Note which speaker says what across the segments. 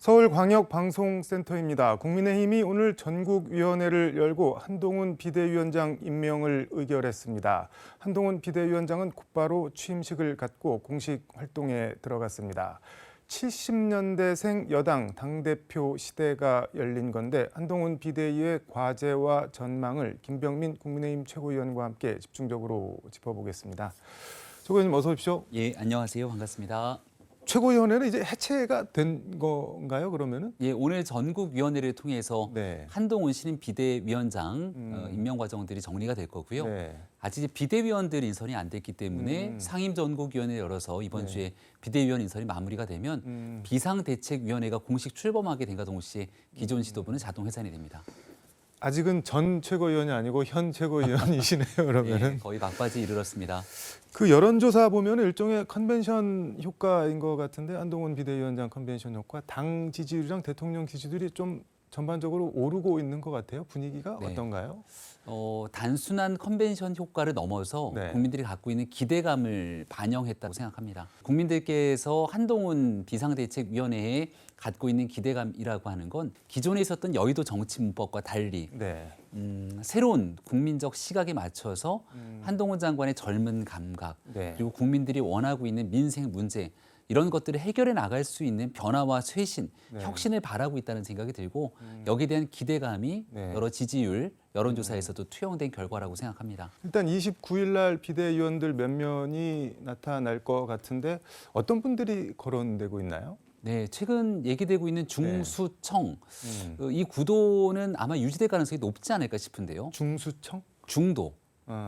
Speaker 1: 서울광역방송센터입니다. 국민의힘이 오늘 전국위원회를 열고 한동훈 비대위원장 임명을 의결했습니다. 한동훈 비대위원장은 곧바로 취임식을 갖고 공식 활동에 들어갔습니다. 70년대생 여당 당대표 시대가 열린 건데 한동훈 비대위의 과제와 전망을 김병민 국민의힘 최고위원과 함께 집중적으로 짚어보겠습니다. 최고위원님 어서 오십시오.
Speaker 2: 예, 안녕하세요. 반갑습니다.
Speaker 1: 최고위원회는 이제 해체가 된 건가요, 그러면은?
Speaker 2: 예, 오늘 전국위원회를 통해서
Speaker 1: 네.
Speaker 2: 한동훈 신임 비대위원장 임명 과정들이 정리가 될 거고요.
Speaker 1: 네.
Speaker 2: 아직 이제 비대위원들 인선이 안 됐기 때문에 상임 전국위원회 열어서 이번
Speaker 1: 네.
Speaker 2: 주에 비대위원 인선이 마무리가 되면 비상대책위원회가 공식 출범하게 된과 동시에 기존 지도부는 자동 해산이 됩니다.
Speaker 1: 아직은 전 최고위원이 아니고 현 최고위원이시네요, 그러면은.
Speaker 2: 예, 거의 막바지에 이르렀습니다.
Speaker 1: 그 여론조사 보면 일종의 컨벤션 효과인 것 같은데 한동훈 비대위원장 컨벤션 효과, 당 지지율이랑 대통령 지지율이 좀 전반적으로 오르고 있는 것 같아요. 분위기가
Speaker 2: 네.
Speaker 1: 어떤가요?
Speaker 2: 단순한 컨벤션 효과를 넘어서
Speaker 1: 네.
Speaker 2: 국민들이 갖고 있는 기대감을 반영했다고 생각합니다. 국민들께서 한동훈 비상대책위원회에 갖고 있는 기대감이라고 하는 건 기존에 있었던 여의도 정치 문법과 달리
Speaker 1: 네.
Speaker 2: 새로운 국민적 시각에 맞춰서 한동훈 장관의 젊은 감각
Speaker 1: 네.
Speaker 2: 그리고 국민들이 원하고 있는 민생 문제 이런 것들을 해결해 나갈 수 있는 변화와 쇄신,
Speaker 1: 네.
Speaker 2: 혁신을 바라고 있다는 생각이 들고 여기에 대한 기대감이
Speaker 1: 네.
Speaker 2: 여러 지지율, 여론조사에서도 투영된 결과라고 생각합니다.
Speaker 1: 일단 29일 날 비대위원들 몇 면이 나타날 것 같은데 어떤 분들이 거론되고 있나요?
Speaker 2: 네, 최근 얘기되고 있는 중수청 이 구도는 아마 유지될 가능성이 높지 않을까 싶은데요.
Speaker 1: 중수청?
Speaker 2: 중도,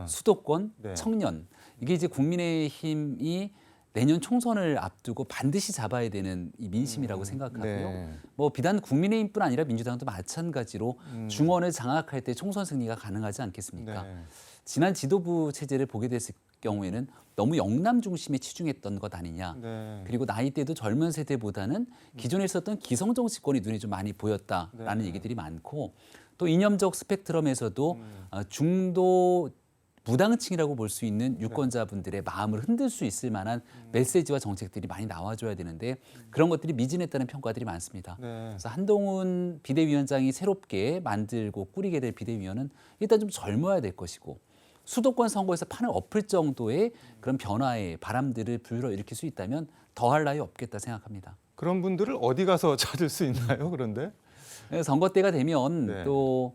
Speaker 2: 수도권,
Speaker 1: 네.
Speaker 2: 청년 이게 이제 국민의힘이 내년 총선을 앞두고 반드시 잡아야 되는 이 민심이라고 생각하고요.
Speaker 1: 네.
Speaker 2: 뭐 비단 국민의힘뿐 아니라 민주당도 마찬가지로 중원을 장악할 때 총선 승리가 가능하지 않겠습니까?
Speaker 1: 네.
Speaker 2: 지난 지도부 체제를 보게 됐을 경우에는 너무 영남 중심에 치중했던 것 아니냐.
Speaker 1: 네.
Speaker 2: 그리고 나이대도 젊은 세대보다는 기존에 있었던 기성 정치권이 눈에 좀 많이 보였다라는
Speaker 1: 네.
Speaker 2: 얘기들이 많고 또 이념적 스펙트럼에서도 중도 무당층이라고 볼 수 있는 유권자분들의 마음을 흔들 수 있을 만한 메시지와 정책들이 많이 나와줘야 되는데 그런 것들이 미진했다는 평가들이 많습니다.
Speaker 1: 네.
Speaker 2: 그래서 한동훈 비대위원장이 새롭게 만들고 꾸리게 될 비대위원은 일단 좀 젊어야 될 것이고 수도권 선거에서 판을 엎을 정도의 그런 변화의 바람들을 불러일으킬 수 있다면 더할 나위 없겠다 생각합니다.
Speaker 1: 그런 분들을 어디 가서 찾을 수 있나요, 그런데?
Speaker 2: 선거 때가 되면
Speaker 1: 네.
Speaker 2: 또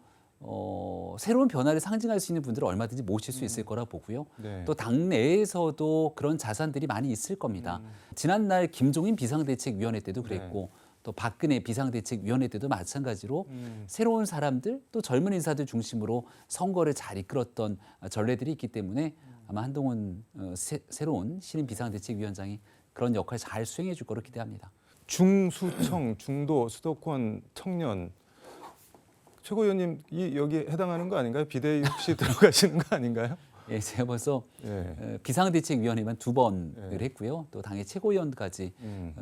Speaker 2: 새로운 변화를 상징할 수 있는 분들을 얼마든지 모실 수 있을 거라 보고요.
Speaker 1: 네.
Speaker 2: 또 당내에서도 그런 자산들이 많이 있을 겁니다. 지난날 김종인 비상대책위원회 때도 그랬고 또 박근혜 비상대책위원회 때도 마찬가지로 새로운 사람들 또 젊은 인사들 중심으로 선거를 잘 이끌었던 전례들이 있기 때문에 아마 한동훈 새로운 신임 비상대책위원장이 그런 역할을 잘 수행해 줄 거로 기대합니다.
Speaker 1: 중수청, 중도, 수도권, 청년. 최고위원님 여기에 해당하는 거 아닌가요? 비대위 혹시 들어가시는 거 아닌가요?
Speaker 2: 예, 제가 벌써
Speaker 1: 네.
Speaker 2: 비상대책위원회만 2번을 했고요. 또 당의 최고위원까지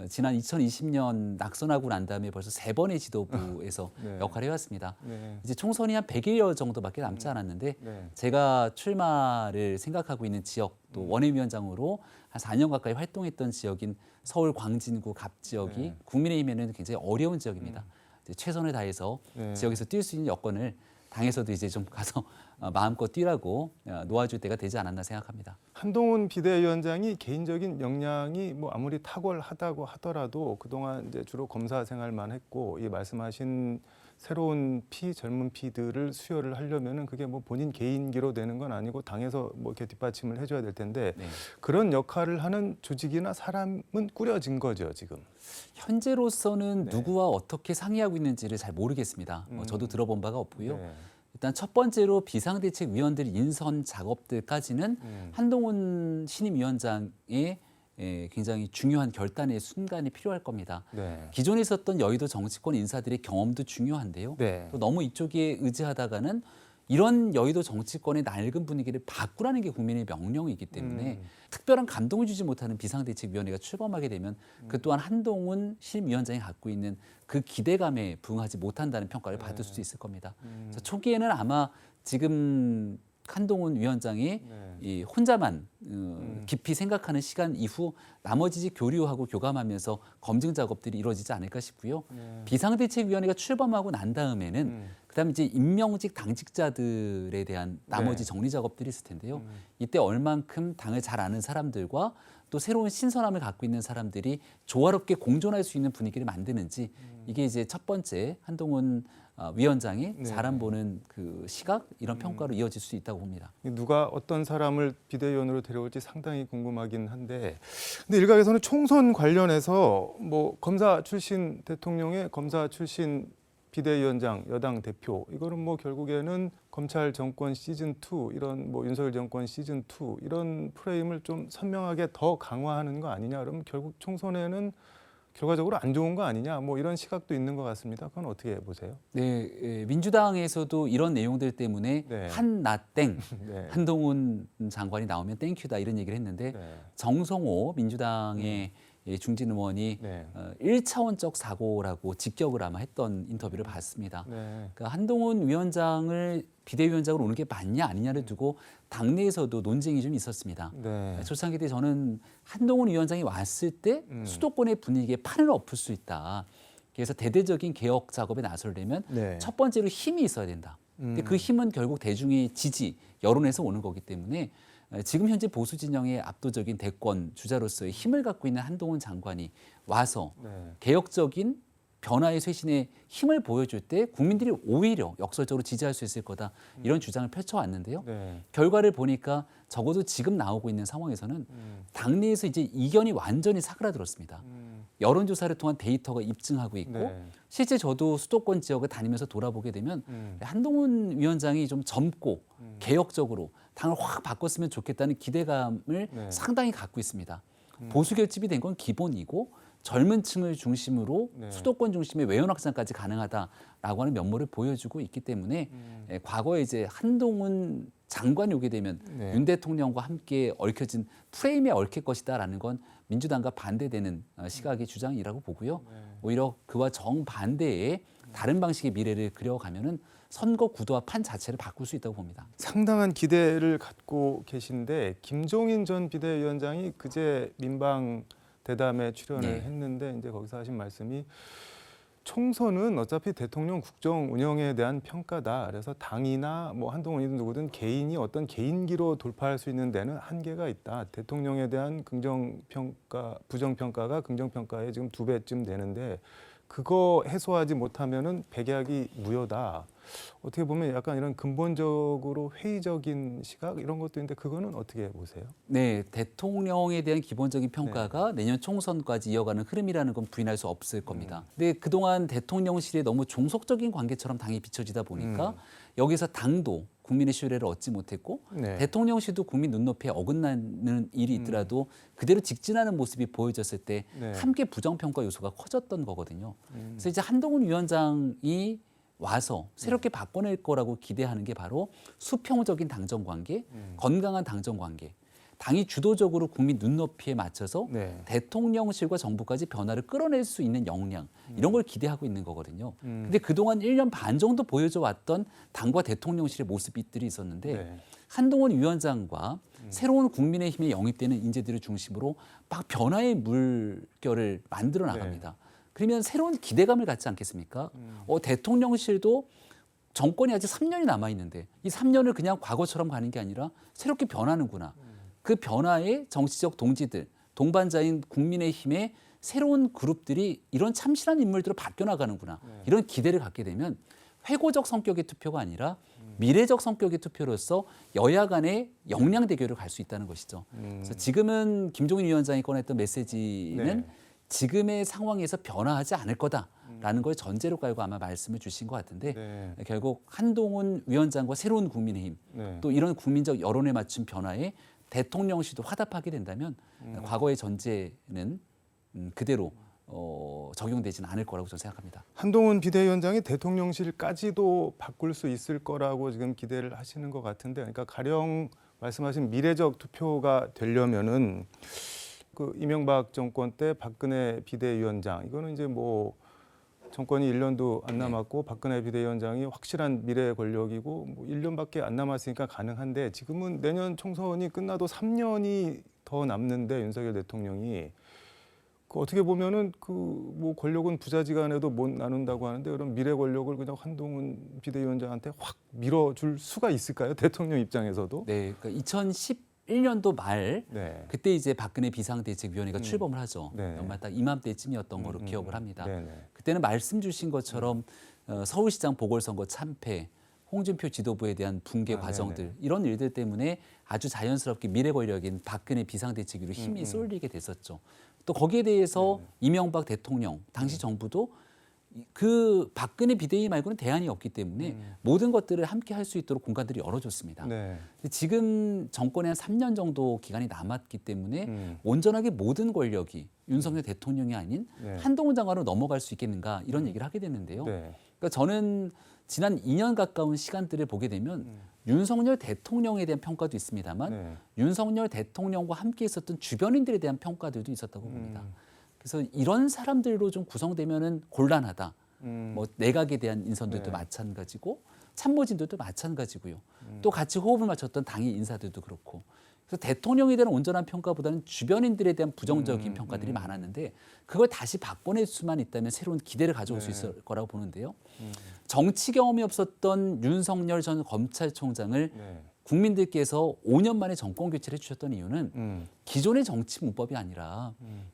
Speaker 2: 지난 2020년 낙선하고 난 다음에 벌써 3번의 지도부에서
Speaker 1: 네.
Speaker 2: 역할을 해왔습니다.
Speaker 1: 네.
Speaker 2: 이제 총선이 한 100여 정도밖에 남지 않았는데
Speaker 1: 네.
Speaker 2: 제가 출마를 생각하고 있는 지역 또 원외위원장으로 한 4년 가까이 활동했던 지역인 서울 광진구 갑 지역이
Speaker 1: 네.
Speaker 2: 국민의힘에는 굉장히 어려운 지역입니다. 이제 최선을 다해서
Speaker 1: 네.
Speaker 2: 지역에서 뛸 수 있는 여건을 당에서도 이제 좀 가서 마음껏 뛰라고 놓아줄 때가 되지 않았나 생각합니다.
Speaker 1: 한동훈 비대위원장이 개인적인 역량이 뭐 아무리 탁월하다고 하더라도 그동안 이제 주로 검사 생활만 했고 이 말씀하신 새로운 젊은 피들을 수혈을 하려면은 그게 뭐 본인 개인기로 되는 건 아니고 당에서 뭐 이렇게 뒷받침을 해줘야 될 텐데
Speaker 2: 네.
Speaker 1: 그런 역할을 하는 조직이나 사람은 꾸려진 거죠 지금.
Speaker 2: 현재로서는
Speaker 1: 네.
Speaker 2: 누구와 어떻게 상의하고 있는지를 잘 모르겠습니다. 저도 들어본 바가 없고요.
Speaker 1: 네.
Speaker 2: 일단 첫 번째로 비상대책위원들 인선 작업들까지는 한동훈 신임위원장의 굉장히 중요한 결단의 순간이 필요할 겁니다.
Speaker 1: 네.
Speaker 2: 기존에 있었던 여의도 정치권 인사들의 경험도 중요한데요.
Speaker 1: 네.
Speaker 2: 또 너무 이쪽에 의지하다가는 이런 여의도 정치권의 낡은 분위기를 바꾸라는 게 국민의 명령이기 때문에 특별한 감동을 주지 못하는 비상대책위원회가 출범하게 되면 그 또한 한동훈 신임위원장이 갖고 있는 그 기대감에 부응하지 못한다는 평가를 받을 수도 있을 겁니다. 그래서 초기에는 아마 지금 한동훈 위원장이 이 혼자만 깊이 생각하는 시간 이후 나머지 교류하고 교감하면서 검증 작업들이 이루어지지 않을까 싶고요. 비상대책위원회가 출범하고 난 다음에는 그다음에 이제 임명직 당직자들에 대한 나머지 정리 작업들이 있을 텐데요. 이때 얼만큼 당을 잘 아는 사람들과 또 새로운 신선함을 갖고 있는 사람들이 조화롭게 공존할 수 있는 분위기를 만드는지 이게 이제 첫 번째 한동훈 위원장이 사람 보는 그 시각 이런 평가로 이어질 수 있다고 봅니다.
Speaker 1: 누가 어떤 사람을 비대위원으로 데려올지 상당히 궁금하긴 한데, 근데 일각에서는 총선 관련해서 뭐 검사 출신 대통령의 검사 출신 비대위원장 여당 대표 이거는 뭐 결국에는 검찰 정권 시즌 2 이런 뭐 윤석열 정권 시즌 2 이런 프레임을 좀 선명하게 더 강화하는 거 아니냐, 그러면 결국 총선에는 결과적으로 안 좋은 거 아니냐, 뭐 이런 시각도 있는 것 같습니다. 그건 어떻게 보세요?
Speaker 2: 네, 민주당에서도 이런 내용들 때문에 한나땡 한동훈 장관이 나오면 땡큐다 이런 얘기를 했는데 정성호 민주당의 중진 의원이 1차원적 사고라고 직격을 아마 했던 인터뷰를 봤습니다. 그러니까 한동훈 위원장을 비대위원장으로 오는 게 맞냐 아니냐를 두고 당내에서도 논쟁이 좀 있었습니다. 초창기 때 저는 한동훈 위원장이 왔을 때 수도권의 분위기에 판을 엎을 수 있다. 그래서 대대적인 개혁 작업에 나서려면 첫 번째로 힘이 있어야 된다. 근데 그 힘은 결국 대중의 지지, 여론에서 오는 거기 때문에 지금 현재 보수 진영의 압도적인 대권 주자로서의 힘을 갖고 있는 한동훈 장관이 와서 개혁적인 변화의 쇄신에 힘을 보여줄 때 국민들이 오히려 역설적으로 지지할 수 있을 거다 이런 주장을 펼쳐왔는데요. 결과를 보니까 적어도 지금 나오고 있는 상황에서는 당내에서 이제 이견이 완전히 사그라들었습니다. 여론조사를 통한 데이터가 입증하고 있고 실제 저도 수도권 지역을 다니면서 돌아보게 되면 한동훈 위원장이 좀 젊고 개혁적으로 당을 확 바꿨으면 좋겠다는 기대감을 상당히 갖고 있습니다. 보수 결집이 된 건 기본이고 젊은 층을 중심으로 수도권 중심의 외연 확장까지 가능하다라고 하는 면모를 보여주고 있기 때문에 과거에 이제 한동훈 장관이 오게 되면 윤 대통령과 함께 얽혀진 프레임에 얽힐 것이다라는 건 민주당과 반대되는 시각의 주장이라고 보고요. 오히려 그와 정반대의 다른 방식의 미래를 그려가면은 선거 구도와 판 자체를 바꿀 수 있다고 봅니다.
Speaker 1: 상당한 기대를 갖고 계신데 김종인 전 비대위원장이 그제 민방 대담에 출연을 했는데 이제 거기서 하신 말씀이 총선은 어차피 대통령 국정 운영에 대한 평가다. 그래서 당이나 뭐 한동훈이든 누구든 개인이 어떤 개인기로 돌파할 수 있는 데는 한계가 있다. 대통령에 대한 긍정평가, 부정평가가 긍정평가의 지금 2배쯤 되는데 그거 해소하지 못하면은 백약이 무효다. 어떻게 보면 약간 이런 근본적으로 회의적인 시각 이런 것도 있는데 그거는 어떻게 보세요?
Speaker 2: 네, 대통령에 대한 기본적인 평가가 내년 총선까지 이어가는 흐름이라는 건 부인할 수 없을 겁니다. 근데 그동안 대통령실에 너무 종속적인 관계처럼 당이 비춰지다 보니까 여기서 당도 국민의 신뢰를 얻지 못했고 대통령실도 국민 눈높이에 어긋나는 일이 있더라도 그대로 직진하는 모습이 보여졌을 때 함께 부정평가 요소가 커졌던 거거든요. 그래서 이제 한동훈 위원장이 와서 새롭게 바꿔낼 거라고 기대하는 게 바로 수평적인 당정 관계, 건강한 당정 관계. 당이 주도적으로 국민 눈높이에 맞춰서 대통령실과 정부까지 변화를 끌어낼 수 있는 역량 이런 걸 기대하고 있는 거거든요. 근데 그동안 1년 반 정도 보여줘 왔던 당과 대통령실의 모습들이 있었는데 한동훈 위원장과 새로운 국민의힘에 영입되는 인재들을 중심으로 막 변화의 물결을 만들어 나갑니다. 그러면 새로운 기대감을 갖지 않겠습니까? 대통령실도 정권이 아직 3년이 남아있는데 이 3년을 그냥 과거처럼 가는 게 아니라 새롭게 변하는구나. 그 변화의 정치적 동지들, 동반자인 국민의힘의 새로운 그룹들이 이런 참신한 인물들로 바뀌어 나가는구나. 이런 기대를 갖게 되면 회고적 성격의 투표가 아니라 미래적 성격의 투표로서 여야 간의 역량 대결을 갈 수 있다는 것이죠. 그래서 지금은 김종인 위원장이 꺼냈던 메시지는 지금의 상황에서 변화하지 않을 거다라는 걸 전제로 깔고 아마 말씀을 주신 것 같은데 결국 한동훈 위원장과 새로운 국민의힘 또 이런 국민적 여론에 맞춘 변화에 대통령실도 화답하게 된다면 과거의 전제는 그대로 적용되지는 않을 거라고 저는 생각합니다.
Speaker 1: 한동훈 비대위원장이 대통령실까지도 바꿀 수 있을 거라고 지금 기대를 하시는 것 같은데, 그러니까 가령 말씀하신 미래적 투표가 되려면은 그 이명박 정권 때 박근혜 비대위원장 이거는 이제 뭐 정권이 1년도 안
Speaker 2: 네.
Speaker 1: 남았고 박근혜 비대위원장이 확실한 미래 권력이고 뭐 1년밖에 안 남았으니까 가능한데 지금은 내년 총선이 끝나도 3년이 더 남는데 윤석열 대통령이 그 어떻게 보면은 그 뭐 권력은 부자지간에도 못 나눈다고 하는데 그럼 미래 권력을 그냥 한동훈 비대위원장한테 확 밀어줄 수가 있을까요? 대통령 입장에서도?
Speaker 2: 네, 그러니까 2011년도 말
Speaker 1: 네.
Speaker 2: 그때 이제 박근혜 비상대책위원회가 출범을 하죠.
Speaker 1: 네.
Speaker 2: 연말 딱 이맘때쯤이었던 거로 기억을 합니다.
Speaker 1: 네네.
Speaker 2: 그때는 말씀 주신 것처럼 서울시장 보궐선거 참패, 홍준표 지도부에 대한 붕괴 과정들
Speaker 1: 네네.
Speaker 2: 이런 일들 때문에 아주 자연스럽게 미래 권력인 박근혜 비상대책위로 힘이 쏠리게 됐었죠. 또 거기에 대해서 이명박 대통령 당시 정부도 그 박근혜 비대위 말고는 대안이 없기 때문에 모든 것들을 함께 할 수 있도록 공간들이 열어줬습니다.
Speaker 1: 네.
Speaker 2: 근데 지금 정권에 한 3년 정도 기간이 남았기 때문에
Speaker 1: 음.
Speaker 2: 온전하게 모든 권력이 윤석열 대통령이 아닌
Speaker 1: 네.
Speaker 2: 한동훈 장관으로 넘어갈 수 있겠는가 이런 얘기를 하게 되는데요.
Speaker 1: 네.
Speaker 2: 그러니까 저는 지난 2년 가까운 시간들을 보게 되면 윤석열 대통령에 대한 평가도 있습니다만
Speaker 1: 네.
Speaker 2: 윤석열 대통령과 함께 있었던 주변인들에 대한 평가들도 있었다고 봅니다. 그래서 이런 사람들로 좀 구성되면은 곤란하다. 뭐 내각에 대한 인선들도
Speaker 1: 네.
Speaker 2: 마찬가지고 참모진들도 마찬가지고요. 또 같이 호흡을 맞췄던 당의 인사들도 그렇고. 그래서 대통령에 대한 온전한 평가보다는 주변인들에 대한 부정적인 평가들이 많았는데 그걸 다시 바꿔낼 수만 있다면 새로운 기대를 가져올 수
Speaker 1: 네.
Speaker 2: 있을 거라고 보는데요. 정치 경험이 없었던 윤석열 전 검찰총장을
Speaker 1: 네.
Speaker 2: 국민들께서 5년 만에 정권 교체를 해주셨던 이유는
Speaker 1: 음.
Speaker 2: 기존의 정치 문법이 아니라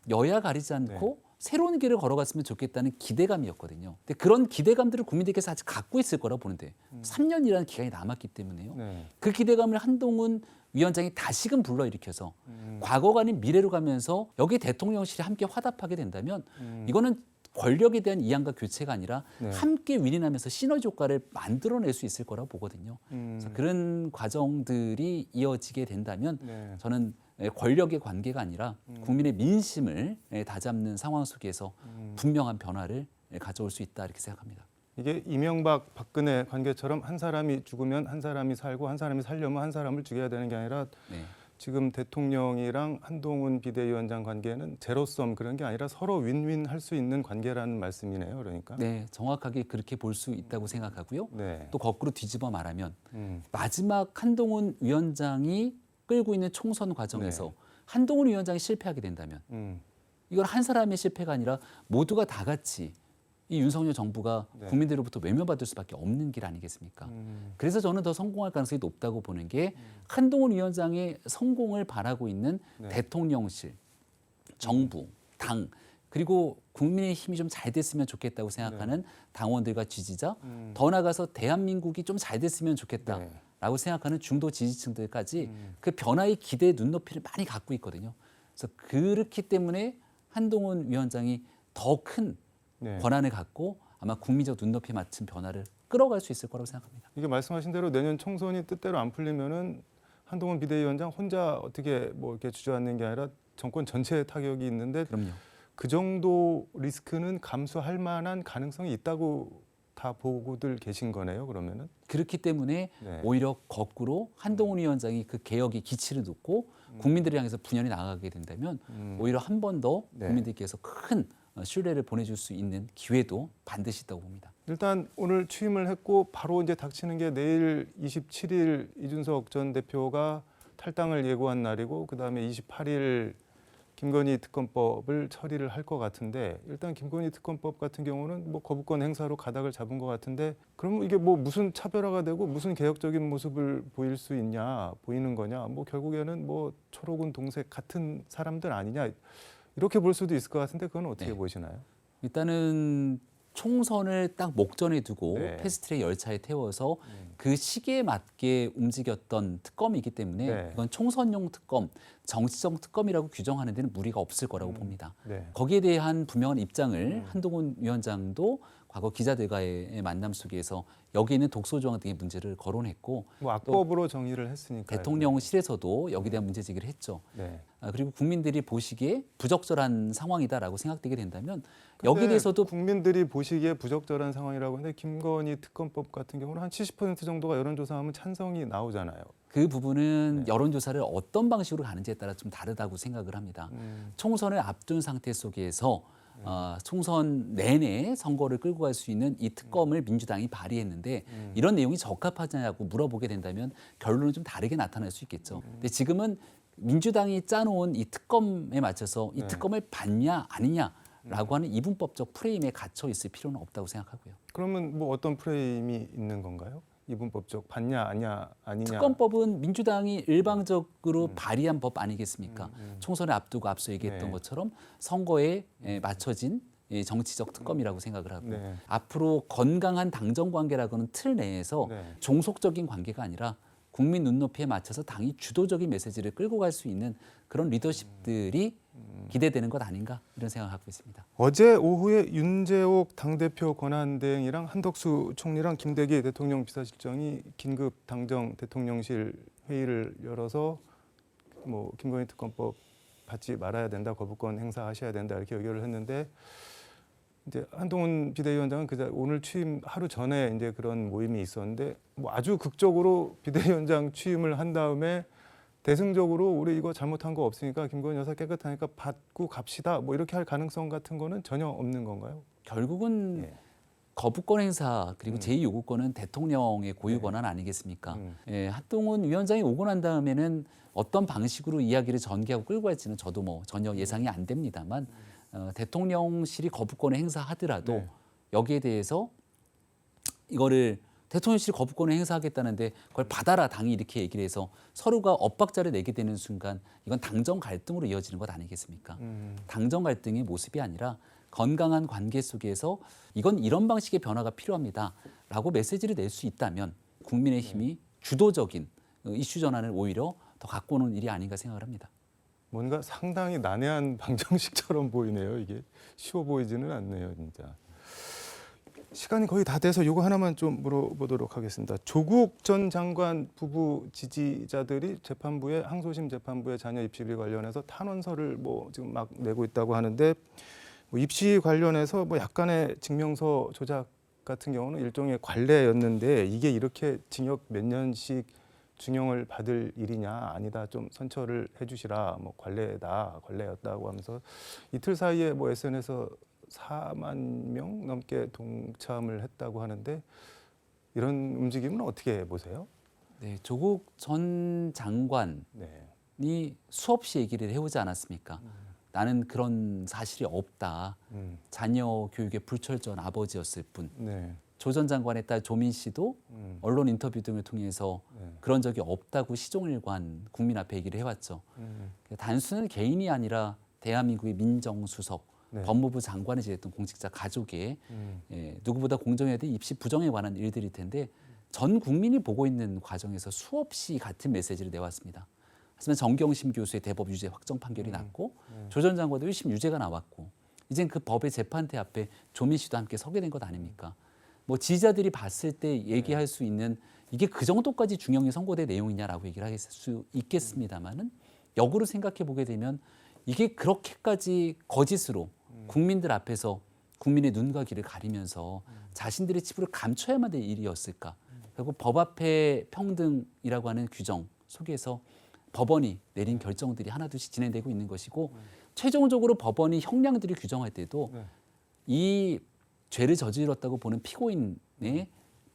Speaker 2: 여야 가리지 않고 새로운 길을 걸어갔으면 좋겠다는 기대감이었거든요. 근데 그런 기대감들을 국민들께서 아직 갖고 있을 거라고 보는데 3년이라는 기간이 남았기 때문에요.
Speaker 1: 네.
Speaker 2: 그 기대감을 한동훈 위원장이 다시금 불러일으켜서 과거가 아닌 미래로 가면서 여기 대통령실이 함께 화답하게 된다면 이거는 권력에 대한 이양과 교체가 아니라
Speaker 1: 네.
Speaker 2: 함께 윈윈하면서 시너지 효과를 만들어낼 수 있을 거라고 보거든요. 그래서 그런 과정들이 이어지게 된다면
Speaker 1: 네.
Speaker 2: 저는 권력의 관계가 아니라 국민의 민심을 다잡는 상황 속에서 분명한 변화를 가져올 수 있다 이렇게 생각합니다.
Speaker 1: 이게 이명박 박근혜 관계처럼 한 사람이 죽으면 한 사람이 살고 한 사람이 살려면 한 사람을 죽여야 되는 게 아니라
Speaker 2: 네.
Speaker 1: 지금 대통령이랑 한동훈 비대위원장 관계는 제로섬 그런 게 아니라 서로 윈윈 할 수 있는 관계라는 말씀이네요. 그러니까.
Speaker 2: 네, 정확하게 그렇게 볼 수 있다고 생각하고요.
Speaker 1: 네.
Speaker 2: 또 거꾸로 뒤집어 말하면
Speaker 1: 음.
Speaker 2: 마지막 한동훈 위원장이 끌고 있는 총선 과정에서
Speaker 1: 네.
Speaker 2: 한동훈 위원장이 실패하게 된다면
Speaker 1: 음.
Speaker 2: 이건 한 사람의 실패가 아니라 모두가 다 같이 이 윤석열 정부가
Speaker 1: 네.
Speaker 2: 국민들로부터 외면받을 수밖에 없는 길 아니겠습니까? 그래서 저는 더 성공할 가능성이 높다고 보는 게 한동훈 위원장의 성공을 바라고 있는
Speaker 1: 네.
Speaker 2: 대통령실, 정부, 당 그리고 국민의 힘이 좀 잘 됐으면 좋겠다고 생각하는 당원들과 지지자, 더 나아가서 대한민국이 좀 잘 됐으면 좋겠다라고 생각하는 중도 지지층들까지 그 변화의 기대의 눈높이를 많이 갖고 있거든요. 그래서 그렇기 때문에 한동훈 위원장이 더 큰
Speaker 1: 네.
Speaker 2: 권한을 갖고 아마 국민적 눈높이에 맞춘 변화를 끌어갈 수 있을 거라고 생각합니다.
Speaker 1: 이게 말씀하신 대로 내년 총선이 뜻대로 안 풀리면은 한동훈 비대위원장 혼자 어떻게 뭐 이렇게 주저앉는 게 아니라 정권 전체에 타격이 있는데
Speaker 2: 그럼요.
Speaker 1: 그 정도 리스크는 감수할 만한 가능성이 있다고 다 보고들 계신 거네요. 그러면은.
Speaker 2: 그렇기 때문에
Speaker 1: 네.
Speaker 2: 오히려 거꾸로 한동훈 위원장이 그 개혁의 기치를 놓고 국민들을 향해서 분열이 나가게 된다면 오히려 한 번 더
Speaker 1: 네.
Speaker 2: 국민들께서 큰 신뢰를 보내줄 수 있는 기회도 반드시 있다고 봅니다.
Speaker 1: 일단 오늘 취임을 했고 바로 이제 닥치는 게 내일 27일 이준석 전 대표가 탈당을 예고한 날이고 그다음에 28일 김건희 특검법을 처리를 할 것 같은데 일단 김건희 특검법 같은 경우는 뭐 거부권 행사로 가닥을 잡은 것 같은데 그러면 이게 뭐 무슨 차별화가 되고 무슨 개혁적인 모습을 보일 수 있냐 보이는 거냐 뭐 결국에는 뭐 초록은 동색 같은 사람들 아니냐 이렇게 볼 수도 있을 것 같은데 그건 어떻게
Speaker 2: 네.
Speaker 1: 보시나요?
Speaker 2: 일단은 총선을 딱 목전에 두고
Speaker 1: 네.
Speaker 2: 패스트트랙 열차에 태워서 그 시기에 맞게 움직였던 특검이기 때문에
Speaker 1: 네.
Speaker 2: 이건 총선용 특검, 정치적 특검이라고 규정하는 데는 무리가 없을 거라고 봅니다.
Speaker 1: 네.
Speaker 2: 거기에 대한 분명한 입장을 한동훈 위원장도 과거 기자들과의 만남 속에서 여기 있는 독소조항 등의 문제를 거론했고
Speaker 1: 뭐 악법으로 정의를 했으니까
Speaker 2: 대통령실에서도 여기에 대한 문제 제기를 했죠.
Speaker 1: 네.
Speaker 2: 그리고 국민들이 보시기에 부적절한 상황이다라고 생각되게 된다면 여기에 대해서도
Speaker 1: 국민들이 보시기에 부적절한 상황이라고 하는데 김건희 특검법 같은 경우는 한 70% 정도가 여론조사하면 찬성이 나오잖아요.
Speaker 2: 그 부분은 여론조사를 어떤 방식으로 가는지에 따라 좀 다르다고 생각을 합니다. 총선을 앞둔 상태 속에서 총선 내내 선거를 끌고 갈 수 있는 이 특검을 민주당이 발의했는데 이런 내용이 적합하냐고 물어보게 된다면 결론은 좀 다르게 나타날 수 있겠죠. 근데 지금은 민주당이 짜놓은 이 특검에 맞춰서 이 특검을 받냐 아니냐라고 하는 이분법적 프레임에 갇혀 있을 필요는 없다고 생각하고요.
Speaker 1: 그러면 뭐 어떤 프레임이 있는 건가요? 이분법적 받냐 아니냐.
Speaker 2: 특검법은 민주당이 일방적으로 발의한 법 아니겠습니까? 총선을 앞두고 앞서 얘기했던
Speaker 1: 네.
Speaker 2: 것처럼 선거에 맞춰진 정치적 특검이라고 생각을 하고
Speaker 1: 네.
Speaker 2: 앞으로 건강한 당정 관계라고는 틀 내에서
Speaker 1: 네.
Speaker 2: 종속적인 관계가 아니라 국민 눈높이에 맞춰서 당이 주도적인 메시지를 끌고 갈 수 있는 그런 리더십들이 기대되는 것 아닌가 이런 생각을 갖고 있습니다.
Speaker 1: 어제 오후에 윤재옥 당대표 권한대행이랑 한덕수 총리랑 김대기 대통령 비서실장이 긴급 당정 대통령실 회의를 열어서 뭐 김건희 특검법 받지 말아야 된다, 거부권 행사하셔야 된다 이렇게 의결을 했는데 이제 한동훈 비대위원장은 오늘 취임 하루 전에 이제 그런 모임이 있었는데 뭐 아주 극적으로 비대위원장 취임을 한 다음에 대승적으로 우리 이거 잘못한 거 없으니까 김건희 여사 깨끗하니까 받고 갑시다 뭐 이렇게 할 가능성 같은 거는 전혀 없는 건가요?
Speaker 2: 결국은
Speaker 1: 예.
Speaker 2: 거부권 행사 그리고 제2요구권은 대통령의 고유 권한 아니겠습니까? 한동훈 위원장이 오고 난 다음에는 어떤 방식으로 이야기를 전개하고 끌고 갈지는 저도 뭐 전혀 예상이 안 됩니다만 대통령실이 거부권을 행사하더라도
Speaker 1: 네.
Speaker 2: 여기에 대해서 이거를 대통령실이 거부권을 행사하겠다는데 그걸 받아라 당이 이렇게 얘기를 해서 서로가 엇박자를 내게 되는 순간 이건 당정 갈등으로 이어지는 것 아니겠습니까? 당정 갈등의 모습이 아니라 건강한 관계 속에서 이건 이런 방식의 변화가 필요합니다라고 메시지를 낼 수 있다면 국민의힘이 주도적인 이슈 전환을 오히려 더 갖고 오는 일이 아닌가 생각을 합니다.
Speaker 1: 뭔가 상당히 난해한 방정식처럼 보이네요. 이게 쉬워 보이지는 않네요, 진짜. 시간이 거의 다 돼서 이거 하나만 좀 물어보도록 하겠습니다. 조국 전 장관 부부 지지자들이 재판부에 항소심 재판부에 자녀 입시 비리 관련해서 탄원서를 뭐 지금 막 내고 있다고 하는데 뭐 입시 관련해서 뭐 약간의 증명서 조작 같은 경우는 일종의 관례였는데 이게 이렇게 징역 몇 년씩 중형을 받을 일이냐 아니다 좀 선처를 해주시라 뭐 관례였다고 하면서 이틀 사이에 뭐 SNS에서 4만 명 넘게 동참을 했다고 하는데 이런 움직임은 어떻게 보세요?
Speaker 2: 네, 조국 전 장관이
Speaker 1: 네.
Speaker 2: 수없이 얘기를 해오지 않았습니까? 나는 그런 사실이 없다. 자녀 교육에 불철저한 아버지였을 뿐.
Speaker 1: 네.
Speaker 2: 조 전 장관의 딸 조민 씨도 언론 인터뷰 등을 통해서 그런 적이 없다고 시종일관 국민 앞에 얘기를 해왔죠. 단순한 개인이 아니라 대한민국의 민정수석,
Speaker 1: 네.
Speaker 2: 법무부 장관을 지냈던 공직자 가족의 누구보다 공정해야 될 입시 부정에 관한 일들일 텐데 전 국민이 보고 있는 과정에서 수없이 같은 메시지를 내왔습니다. 하지만 정경심 교수의 대법 유죄 확정 판결이 났고 조 전 장관도 1심 유죄가 나왔고 이젠 그 법의 재판대 앞에 조민 씨도 함께 서게 된 것 아닙니까? 뭐 지지자들이 봤을 때 얘기할 수 있는 이게 그 정도까지 중형이 선고된 내용이냐라고 얘기를 할 수 있겠습니다만은 역으로 생각해 보게 되면 이게 그렇게까지 거짓으로 국민들 앞에서 국민의 눈과 귀를 가리면서 자신들의 치부를 감춰야만 될 일이었을까? 결국 법 앞에 평등이라고 하는 규정 속에서 법원이 내린 결정들이 하나둘씩 진행되고 있는 것이고 최종적으로 법원이 형량들을 규정할 때도 이 죄를 저질렀다고 보는 피고인의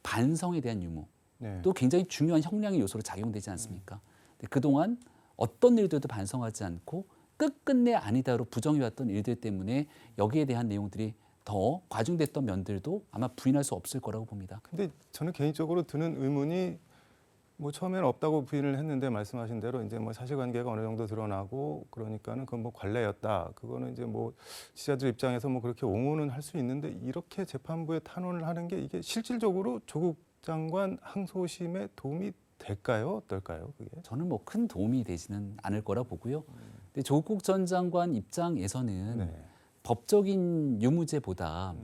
Speaker 2: 반성에 대한 유무 또 굉장히 중요한 형량의 요소로 작용되지 않습니까? 근데 그동안 어떤 일들도 반성하지 않고 끝끝내 아니다로 부정해왔던 일들 때문에 여기에 대한 내용들이 더 과중됐던 면들도 아마 부인할 수 없을 거라고 봅니다.
Speaker 1: 근데 저는 개인적으로 드는 의문이 뭐 처음에는 없다고 부인을 했는데 말씀하신 대로 이제 뭐 사실관계가 어느 정도 드러나고 그러니까는 그건 뭐 관례였다. 그거는 이제 뭐 지지자들 입장에서 뭐 그렇게 옹호는 할 수 있는데 이렇게 재판부에 탄원을 하는 게 이게 실질적으로 조국 장관 항소심에 도움이 될까요? 어떨까요? 그게?
Speaker 2: 저는 뭐 큰 도움이 되지는 않을 거라 보고요. 근데 조국 전 장관 입장에서는 법적인 유무죄보다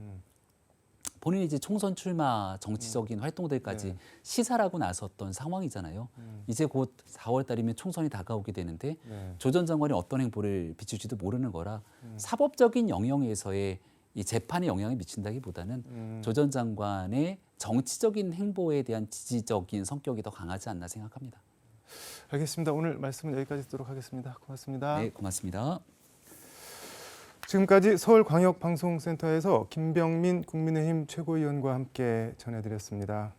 Speaker 2: 본인이 이제 총선 출마 정치적인 활동들까지 시사하고 나섰던 상황이잖아요. 이제 곧 4월 달이면 총선이 다가오게 되는데 조 전 장관이 어떤 행보를 비출지도 모르는 거라 사법적인 영역에서의 이 재판에 영향을 미친다기보다는 조 전 장관의 정치적인 행보에 대한 지지적인 성격이 더 강하지 않나 생각합니다.
Speaker 1: 알겠습니다. 오늘 말씀은 여기까지 듣도록 하겠습니다. 고맙습니다.
Speaker 2: 네, 고맙습니다.
Speaker 1: 지금까지 서울광역방송센터에서 김병민 국민의힘 최고위원과 함께 전해드렸습니다.